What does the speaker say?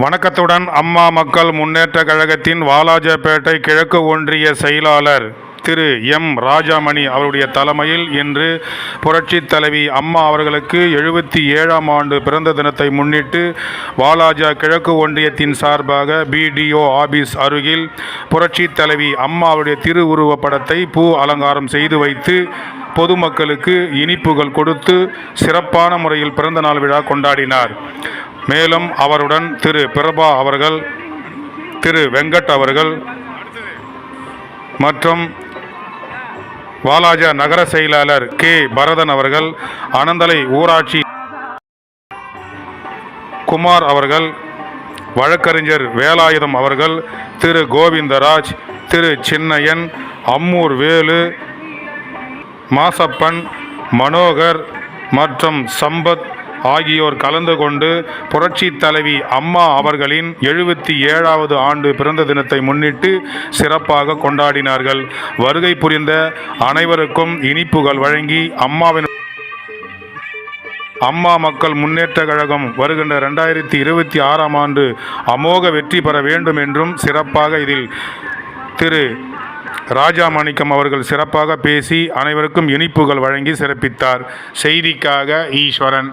வணக்கத்துடன் அம்மா மக்கள் முன்னேற்றக் கழகத்தின் வாலாஜாபேட்டை கிழக்கு ஒன்றிய செயலாளர் திரு எம் ராஜாமணி அவருடைய தலைமையில் இன்று புரட்சித் தலைவி அம்மா அவர்களுக்கு 77ஆம் ஆண்டு பிறந்த தினத்தை முன்னிட்டு வாலாஜா கிழக்கு ஒன்றியத்தின் சார்பாக பிடிஓ ஆபீஸ் அருகில் புரட்சித் தலைவி அம்மா அவருடைய திருவுருவப் படத்தை பூ அலங்காரம் செய்து வைத்து பொதுமக்களுக்கு இனிப்புகள் கொடுத்து சிறப்பான முறையில் பிறந்தநாள் விழா கொண்டாடினார். மேலும் அவருடன் திரு பிரபா அவர்கள், திரு வெங்கட் அவர்கள் மற்றும் வாலாஜா நகர செயலாளர் கே பரதன் அவர்கள், அனந்தலை ஊராட்சி குமார் அவர்கள், வழக்கறிஞர் வேலாயுதம் அவர்கள், திரு கோவிந்தராஜ், திரு சின்னையன், அம்மூர் வேலு, மாசப்பன், மனோகர் மற்றும் சம்பத் ஆகியோர் கலந்து கொண்டு புரட்சி தலைவி அம்மா அவர்களின் 77வது ஆண்டு பிறந்த தினத்தை முன்னிட்டு சிறப்பாக கொண்டாடினார்கள். வருகை புரிந்த அனைவருக்கும் இனிப்புகள் வழங்கி அம்மா மக்கள் முன்னேற்ற கழகம் வருகின்ற 2026ஆம் ஆண்டு அமோக வெற்றி பெற வேண்டும் என்றும் சிறப்பாக இதில் திரு ராஜாமாணிக்கம் அவர்கள் சிறப்பாக பேசி அனைவருக்கும் இனிப்புகள் வழங்கி சிறப்பித்தார். செய்திக்காக ஈஸ்வரன்.